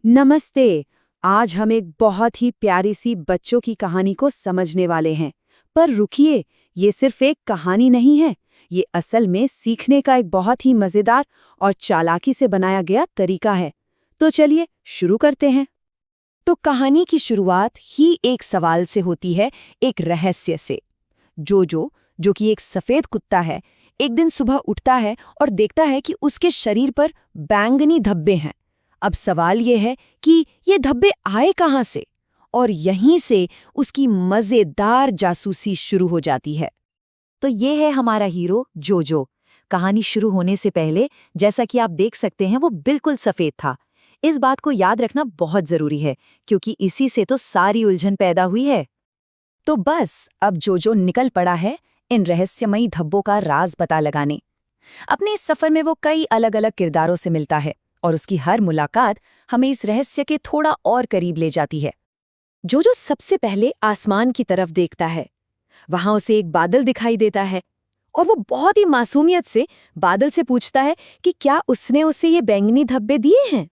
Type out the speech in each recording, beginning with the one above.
नमस्ते। आज हम एक बहुत ही प्यारी सी बच्चों की कहानी को समझने वाले हैं। पर रुकिए, ये सिर्फ एक कहानी नहीं है। ये असल में सीखने का एक बहुत ही मजेदार और चालाकी से बनाया गया तरीका है। तो चलिए शुरू करते हैं। तो कहानी की शुरुआत ही एक सवाल से होती है, एक रहस्य से। जोजो, जो कि एक सफेद कुत्ता है, एक दिन सुबह उठता है और देखता है कि उसके शरीर पर बैंगनी धब्बे हैं। अब सवाल ये है कि ये धब्बे आए कहाँ से? और यहीं से उसकी मजेदार जासूसी शुरू हो जाती है। तो ये है हमारा हीरो जोजो। कहानी शुरू होने से पहले, जैसा कि आप देख सकते हैं, वो बिल्कुल सफेद था। इस बात को याद रखना बहुत जरूरी है, क्योंकि इसी से तो सारी उलझन पैदा हुई है। तो बस अब जोजो निकल पड़ा है इन रहस्यमयी धब्बों का राज पता लगाने। अपने इस सफर में वो कई अलग अलग किरदारों से मिलता है और उसकी हर मुलाकात हमें इस रहस्य के थोड़ा और करीब ले जाती है। जोजो सबसे पहले आसमान की तरफ देखता है। वहां उसे एक बादल दिखाई देता है और वो बहुत ही मासूमियत से बादल से पूछता है कि क्या उसने उसे ये बैंगनी धब्बे दिए हैं।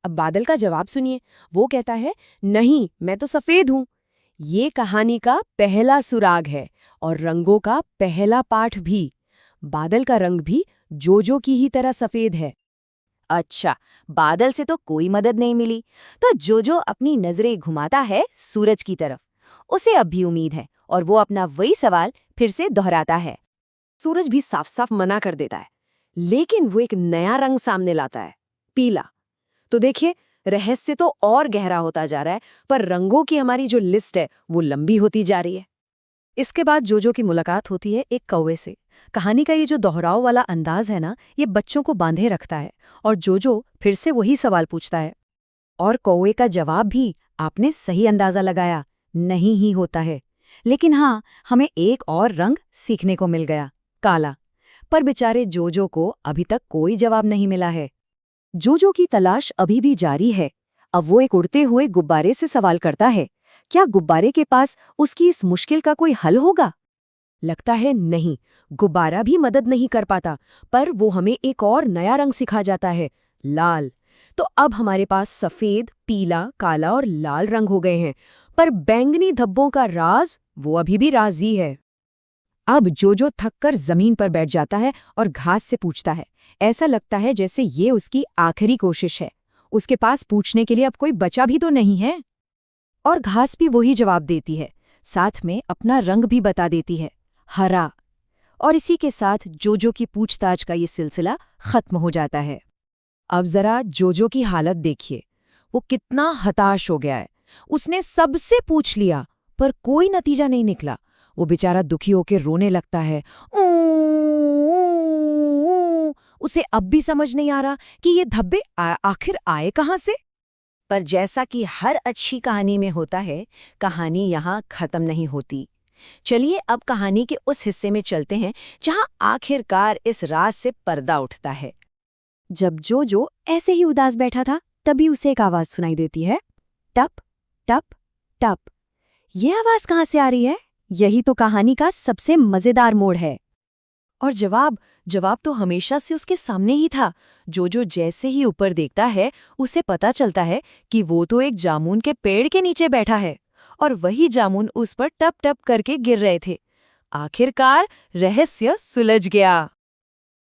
अब बादल का जवाब सुनिए। वो कहता है, नहीं, मैं तो सफेद हूँ। ये कहानी का पहला सुराग है और रंगों का पहला पाठ भी। बादल का रंग भी जोजो की ही तरह सफेद है। अच्छा, बादल से तो कोई मदद नहीं मिली। तो जोजो अपनी नजरें घुमाता है सूरज की तरफ। उसे अब भी उम्मीद है और वो अपना वही सवाल फिर से दोहराता है। सूरज भी साफ साफ मना कर देता है, लेकिन वो एक नया रंग सामने लाता है, पीला। तो देखिए, रहस्य तो और गहरा होता जा रहा है, पर रंगों की हमारी जो लिस्ट है वो लंबी होती जा रही है। इसके बाद जोजो की मुलाकात होती है एक कौवे से। कहानी का ये जो दोहराव वाला अंदाज है ना, ये बच्चों को बांधे रखता है। और जोजो फिर से वही सवाल पूछता है, और कौवे का जवाब भी आपने सही अंदाजा लगाया, नहीं ही होता है। लेकिन हाँ, हमें एक और रंग सीखने को मिल गया, काला। पर बेचारे जोजो को अभी तक कोई जवाब नहीं मिला है। जोजो की तलाश अभी भी जारी है। अब वो एक उड़ते हुए गुब्बारे से सवाल करता है, क्या गुब्बारे के पास उसकी इस मुश्किल का कोई हल होगा? लगता है नहीं, गुब्बारा भी मदद नहीं कर पाता। पर वो हमें एक और नया रंग सिखा जाता है, लाल। तो अब हमारे पास सफेद, पीला, काला और लाल रंग हो गए हैं। पर बैंगनी धब्बों का राज, वो अभी भी राज ही है। अब जोजो थककर जमीन पर बैठ जाता है और घास से पूछता है। ऐसा लगता है जैसे ये उसकी आखिरी कोशिश है। उसके पास पूछने के लिए अब कोई बचा भी तो नहीं है। और घास भी वही जवाब देती है, साथ में अपना रंग भी बता देती है, हरा। और इसी के साथ जोजो की पूछताछ का ये सिलसिला खत्म हो जाता है। अब जरा जोजो की हालत देखिए, वो कितना हताश हो गया है। उसने सबसे पूछ लिया, पर कोई नतीजा नहीं निकला। वो बेचारा दुखी होकर रोने लगता है। उसे अब भी समझ नहीं आ रहा कि ये धब्बे आखिर आए कहाँ से। पर जैसा कि हर अच्छी कहानी में होता है, कहानी यहाँ खत्म नहीं होती। चलिए अब कहानी के उस हिस्से में चलते हैं जहाँ आखिरकार इस राज से पर्दा उठता है। जब जोजो ऐसे ही उदास बैठा था, तभी उसे एक आवाज सुनाई देती है, टप टप टप। ये आवाज कहाँ से आ रही है? यही तो कहानी का सबसे मजेदार मोड़ है। और जवाब तो हमेशा से उसके सामने ही था। जोजो जैसे ही ऊपर देखता है, उसे पता चलता है कि वो तो एक जामुन के पेड़ के नीचे बैठा है और वही जामुन उस पर टप टप करके गिर रहे थे। आखिरकार रहस्य सुलझ गया।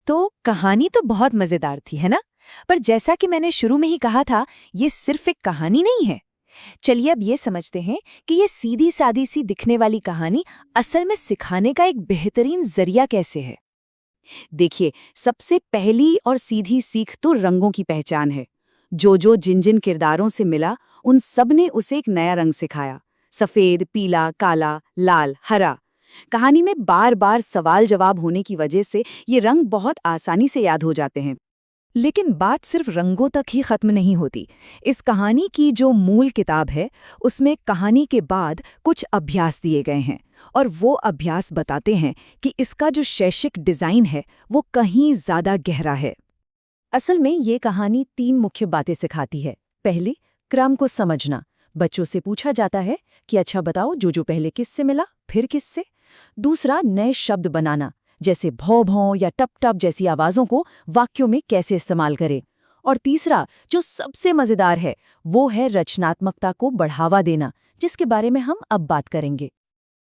तो कहानी तो बहुत मजेदार थी, है ना? पर जैसा कि मैंने शुरू में ही कहा था, ये सिर्फ एक कहानी नहीं है। चलिए अब ये समझते हैं कि ये सीधी सादी सी दिखने वाली कहानी असल में सिखाने का एक बेहतरीन जरिया कैसे है। देखिए, सबसे पहली और सीधी सीख तो रंगों की पहचान है। जोजो जिन जिन किरदारों से मिला, उन सब ने उसे एक नया रंग सिखाया, सफेद, पीला, काला, लाल, हरा। कहानी में बार बार सवाल जवाब होने की वजह से ये रंग बहुत आसानी से याद हो जाते हैं। लेकिन बात सिर्फ रंगों तक ही खत्म नहीं होती। इस कहानी की जो मूल किताब है, उसमें कहानी के बाद कुछ अभ्यास दिए गए हैं और वो अभ्यास बताते हैं कि इसका जो शैक्षिक डिज़ाइन है वो कहीं ज़्यादा गहरा है। असल में ये कहानी 3 मुख्य बातें सिखाती है। पहली, क्रम को समझना। बच्चों से पूछा जाता है कि अच्छा बताओ, जोजो पहले किससे मिला, फिर किससे। दूसरा, नए शब्द बनाना, जैसे भौ भौ या टप टप जैसी आवाज़ों को वाक्यों में कैसे इस्तेमाल करें। और तीसरा, जो सबसे मजेदार है, वो है रचनात्मकता को बढ़ावा देना, जिसके बारे में हम अब बात करेंगे।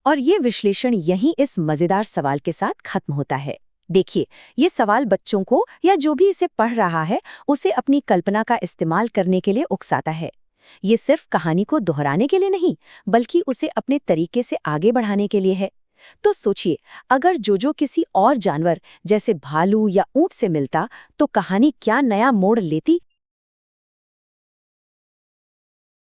और ये विश्लेषण यहीं इस मजेदार सवाल के साथ खत्म होता है। देखिए, ये सवाल बच्चों को या जो भी इसे पढ़ रहा है उसे अपनी कल्पना का इस्तेमाल करने के लिए उकसाता है। ये सिर्फ कहानी को दोहराने के लिए नहीं, बल्कि उसे अपने तरीके से आगे बढ़ाने के लिए है। तो सोचिए, अगर जोजो किसी और जानवर जैसे भालू या ऊंट से मिलता तो कहानी क्या नया मोड़ लेती।